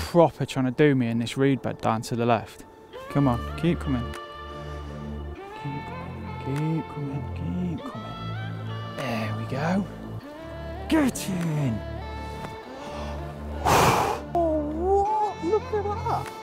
proper trying to do me in this reed bed down to the left. Come on, keep coming. Keep coming, keep coming, keep coming. There we go. Get in. Oh, what? Look at that.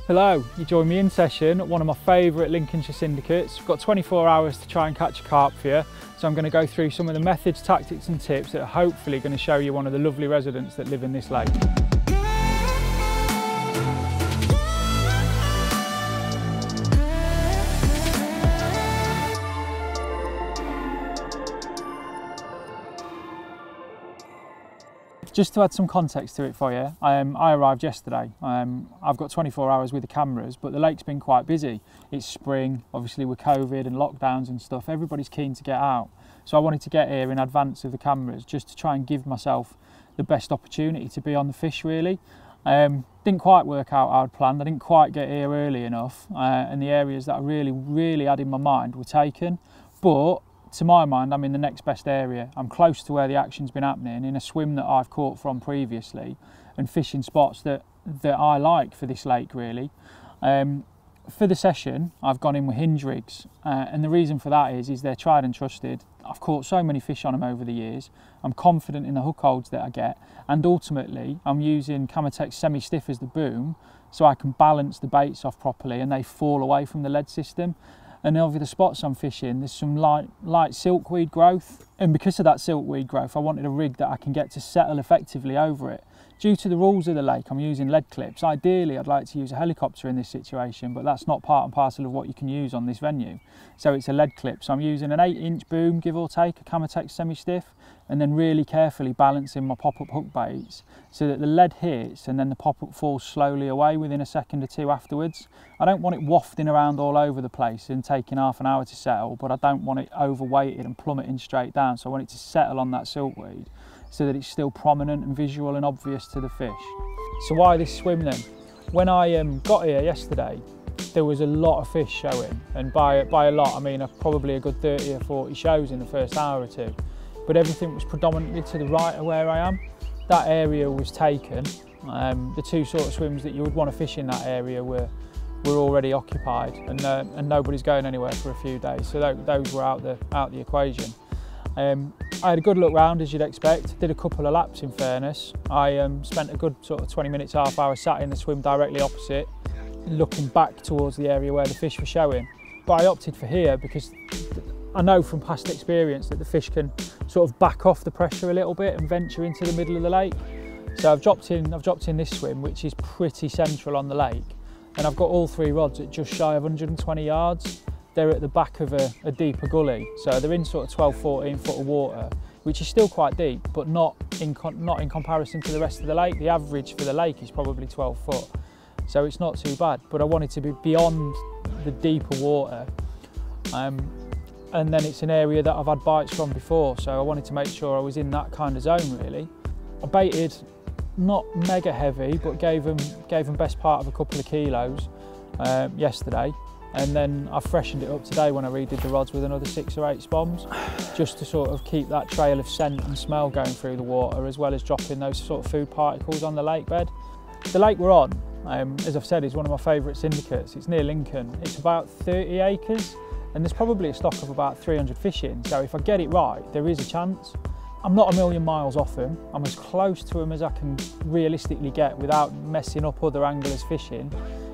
Hello, you join me in session at one of my favourite Lincolnshire syndicates. I've got 24 hours to try and catch a carp for you, so I'm going to go through some of the methods, tactics and tips that are hopefully going to show you one of the lovely residents that live in this lake. Just to add some context to it for you, I arrived yesterday. I've got 24 hours with the cameras, but the lake's been quite busy. It's spring, obviously with COVID and lockdowns and stuff, everybody's keen to get out. So I wanted to get here in advance of the cameras just to try and give myself the best opportunity to be on the fish really. Didn't quite work out how I'd planned, I didn't quite get here early enough, and the areas that I really had in my mind were taken. But to my mind, I'm in the next best area. I'm close to where the action's been happening, in a swim that I've caught from previously, and fishing spots that I like for this lake really. For the session, I've gone in with hinge rigs, and the reason for that is they're tried and trusted. I've caught so many fish on them over the years. I'm confident in the hook holds that I get, and ultimately I'm using Camotex semi-stiff as the boom, so I can balance the baits off properly and they fall away from the lead system. And over the spots I'm fishing, there's some light silkweed growth. And because of that silkweed growth, I wanted a rig that I can get to settle effectively over it. Due to the rules of the lake, I'm using lead clips. Ideally, I'd like to use a helicopter in this situation, but that's not part and parcel of what you can use on this venue. So it's a lead clip. So I'm using an 8-inch boom, give or take, a Camotex semi-stiff, and then really carefully balancing my pop-up hook baits so that the lead hits and then the pop-up falls slowly away within a second or two afterwards. I don't want it wafting around all over the place and taking half an hour to settle, but I don't want it overweighted and plummeting straight down. So I want it to settle on that silkweed so that it's still prominent and visual and obvious to the fish. So why this swim then? When I got here yesterday, there was a lot of fish showing, and by a lot I mean probably a good 30 or 40 shows in the first hour or two, but everything was predominantly to the right of where I am. That area was taken. The two sort of swims that you would want to fish in that area were already occupied, and nobody's going anywhere for a few days, so those were out the equation. I had a good look round, as you'd expect, did a couple of laps in fairness. I spent a good sort of 20 minutes, half hour sat in the swim directly opposite, looking back towards the area where the fish were showing. But I opted for here because I know from past experience that the fish can sort of back off the pressure a little bit and venture into the middle of the lake. So I've dropped in this swim, which is pretty central on the lake, and I've got all three rods at just shy of 120 yards. They're at the back of a deeper gully, so they're in sort of 12-14 foot of water, which is still quite deep, but not in comparison to the rest of the lake. The average for the lake is probably 12 foot, so it's not too bad. But I wanted to be beyond the deeper water, and then it's an area that I've had bites from before, so I wanted to make sure I was in that kind of zone really. I baited not mega heavy, but gave them best part of a couple of kilos yesterday. And then I freshened it up today when I redid the rods with another 6 or 8 spoms, just to sort of keep that trail of scent and smell going through the water, as well as dropping those sort of food particles on the lake bed. The lake we're on, as I've said, is one of my favourite syndicates. It's near Lincoln. It's about 30 acres, and there's probably a stock of about 300 fish in. So if I get it right, there is a chance. I'm not a million miles off them. I'm as close to them as I can realistically get without messing up other anglers fishing,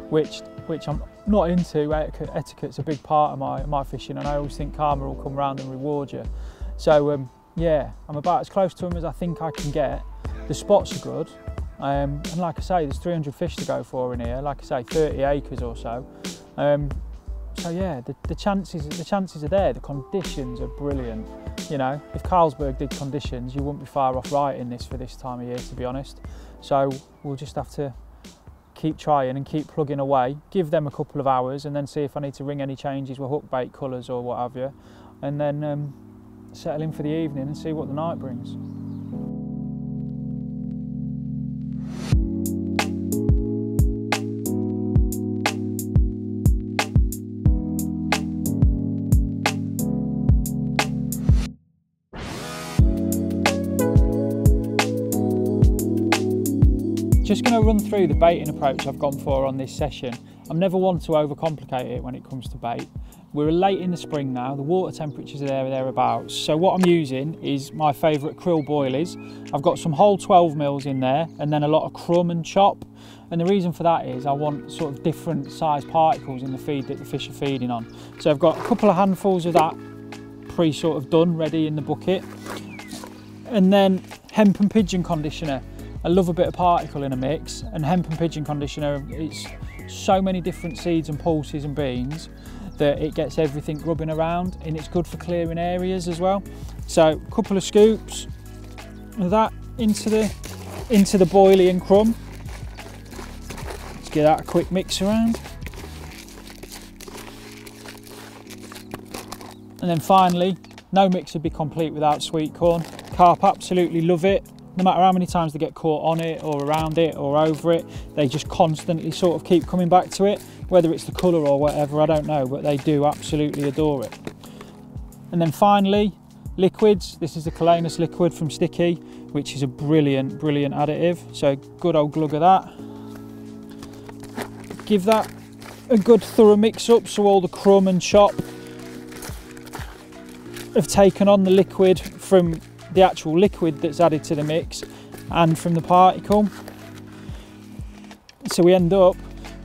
which I'm not into. Etiquette's a big part of my fishing, and I always think karma will come around and reward you. So yeah, I'm about as close to them as I think I can get. The spots are good, and like I say, there's 300 fish to go for in here. Like I say, 30 acres or so. So yeah, the chances are there. The conditions are brilliant. You know, if Carlsberg did conditions, you wouldn't be far off right in this for this time of year, to be honest. So we'll just have to keep trying and keep plugging away, give them a couple of hours, and then see if I need to ring any changes with hook bait colours or what have you, and then settle in for the evening and see what the night brings. Just going to run through the baiting approach I've gone for on this session. I'm never one to overcomplicate it when it comes to bait. We're late in the spring now, the water temperatures are there or thereabouts, so what I'm using is my favourite krill boilies. I've got some whole 12 mils in there and then a lot of crumb and chop, and the reason for that is I want sort of different size particles in the feed that the fish are feeding on. So I've got a couple of handfuls of that sort of done, ready in the bucket, and then hemp and pigeon conditioner. I love a bit of particle in a mix, and hemp and pigeon conditioner, it's so many different seeds and pulses and beans that it gets everything grubbing around, and it's good for clearing areas as well. So a couple of scoops of that into the boilie and crumb. Let's give that a quick mix around. And then finally, no mix would be complete without sweet corn. Carp absolutely love it. No matter how many times they get caught on it or around it or over it, they just constantly sort of keep coming back to it. Whether it's the colour or whatever, I don't know, but they do absolutely adore it. And then finally, liquids. This is the Calanus liquid from Sticky, which is a brilliant, brilliant additive. So good old glug of that. Give that a good thorough mix up so all the crumb and chop have taken on the liquid from the actual liquid that's added to the mix and from the particle. So we end up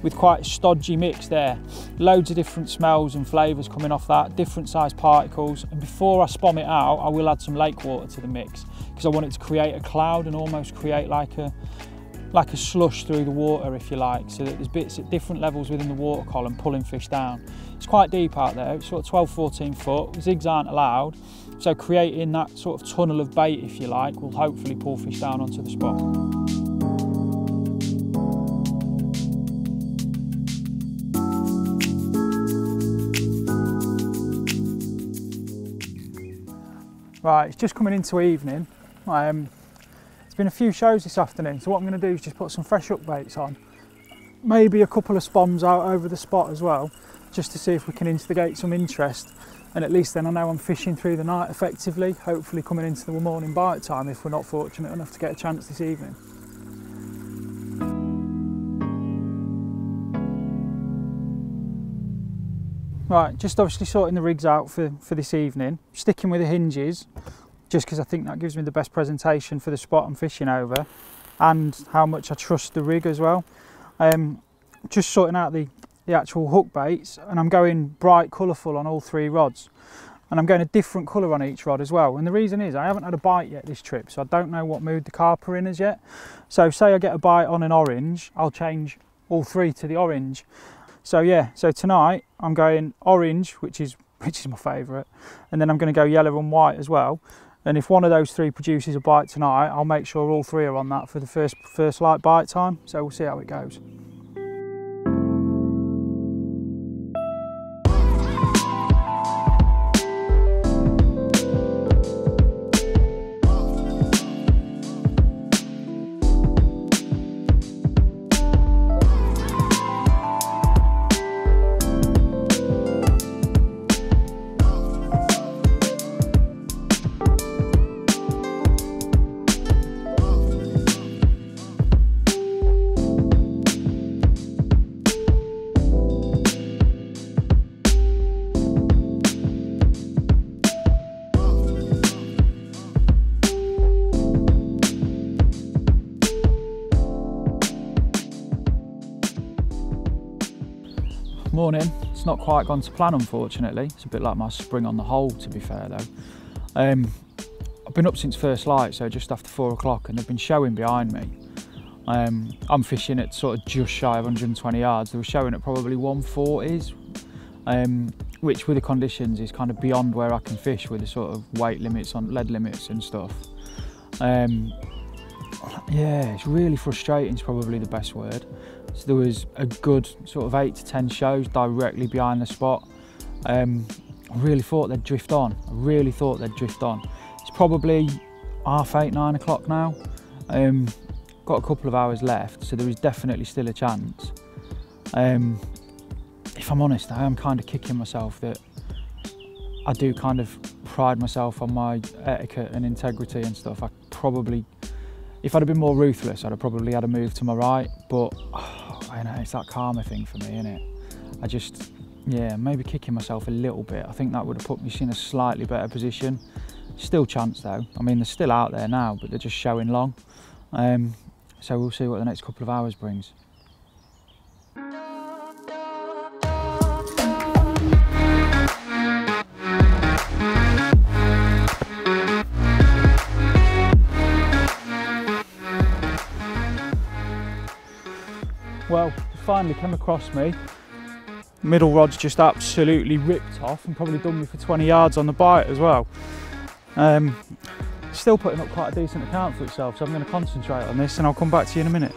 with quite a stodgy mix there. Loads of different smells and flavours coming off that, different size particles. And before I spom it out, I will add some lake water to the mix because I want it to create a cloud and almost create like a slush through the water, if you like, so that there's bits at different levels within the water column pulling fish down. It's quite deep out there, it's sort of 12-14 foot, zigs aren't allowed, so creating that sort of tunnel of bait, if you like, will hopefully pull fish down onto the spot. Right, it's just coming into evening. There's been a few shows this afternoon, so what I'm going to do is just put some fresh hook baits on. Maybe a couple of spoms out over the spot as well, just to see if we can instigate some interest. And at least then I know I'm fishing through the night effectively, hopefully coming into the morning bite time if we're not fortunate enough to get a chance this evening. Right, just obviously sorting the rigs out for this evening, sticking with the hinges, just because I think that gives me the best presentation for the spot I'm fishing over and how much I trust the rig as well. Just sorting out the actual hook baits, and I'm going bright colourful on all three rods, and I'm going a different colour on each rod as well. And the reason is I haven't had a bite yet this trip, so I don't know what mood the carp are in as yet. So say I get a bite on an orange, I'll change all three to the orange. So yeah, so tonight I'm going orange, which is my favourite, and then I'm going to go yellow and white as well. And if one of those three produces a bite tonight, I'll make sure all three are on that for the first light bite time. So we'll see how it goes. Morning. It's not quite gone to plan, unfortunately. It's a bit like my spring on the hole, to be fair though. I've been up since first light, so just after 4 o'clock, and they've been showing behind me. I'm fishing at sort of just shy of 120 yards. They were showing at probably 140s, which with the conditions is kind of beyond where I can fish with the sort of weight limits on lead limits and stuff. Yeah, it's really frustrating is probably the best word. So there was a good sort of 8 to 10 shows directly behind the spot. I really thought they'd drift on. It's probably 8:30, 9 o'clock now. Got a couple of hours left, so there is definitely still a chance. If I'm honest, I am kind of kicking myself that I do kind of pride myself on my etiquette and integrity and stuff. I probably, if I'd have been more ruthless, I'd have probably had a move to my right, but I know it's that karma thing for me, isn't it? I just, yeah, maybe kicking myself a little bit. I think that would have put me in a slightly better position. Still chance though. I mean, they're still out there now, but they're just showing long. So we'll see what the next couple of hours brings. Well, finally came across me. Middle rod's just absolutely ripped off and probably done me for 20 yards on the bite as well. Still putting up quite a decent account for itself, so I'm going to concentrate on this and I'll come back to you in a minute.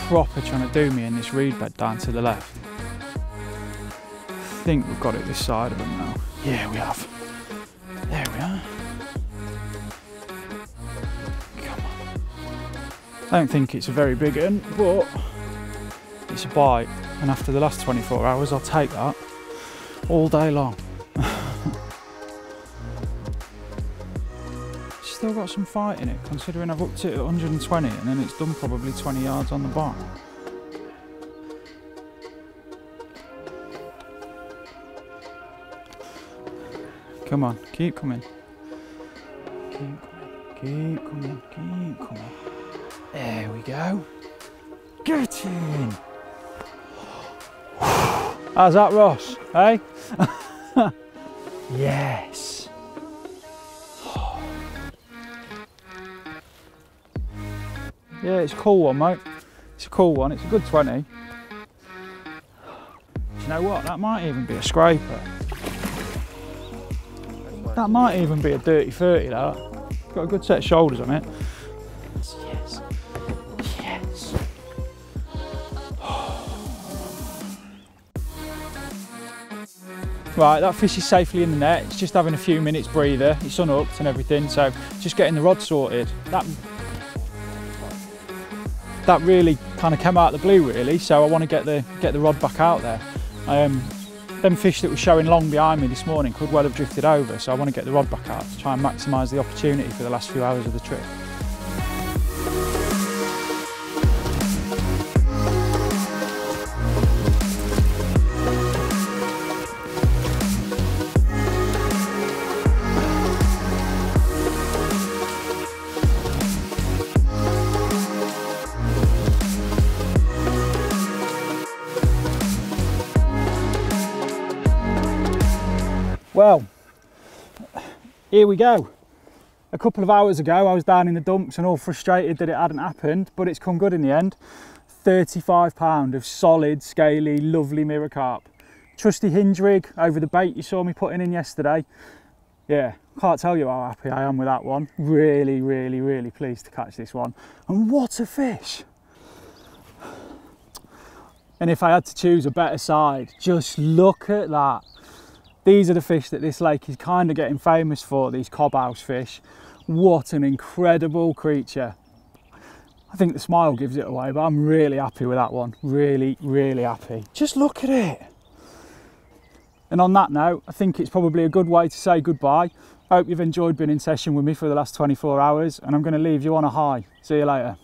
Proper trying to do me in this reed bed down to the left. I think we've got it this side of them now. Yeah, we have. There we are. Come on. I don't think it's a very big one, but it's a bite. And after the last 24 hours, I'll take that all day long. Still got some fight in it, considering I've upped it at 120 and then it's done probably 20 yards on the bite. Come on, keep coming. Keep coming. There we go. Get in! How's that, Ross? Hey? Yes. Yeah, it's a cool one, mate. It's a cool one. It's a good 20. Do you know what? That might even be a scraper. That might even be a dirty 30, that. Got a good set of shoulders on it. Yes. Yes. Right, that fish is safely in the net. It's just having a few minutes breather. It's unhooked and everything, so just getting the rod sorted. That really kind of came out of the blue, really, so I want to get the rod back out there. Them fish that were showing long behind me this morning could well have drifted over, so I want to get the rod back out to try and maximise the opportunity for the last few hours of the trip. Well, here we go. A couple of hours ago I was down in the dumps and all frustrated that it hadn't happened, but it's come good in the end. 35 pound of solid, scaly, lovely mirror carp. Trusty hinge rig over the bait you saw me putting in yesterday. Yeah, can't tell you how happy I am with that one. Really, really, really pleased to catch this one. And what a fish! And if I had to choose a better side, just look at that. These are the fish that this lake is kind of getting famous for, these cobhouse fish. What an incredible creature. I think the smile gives it away, but I'm really happy with that one. Really, really happy. Just look at it. And on that note, I think it's probably a good way to say goodbye. I hope you've enjoyed being in session with me for the last 24 hours, and I'm going to leave you on a high. See you later.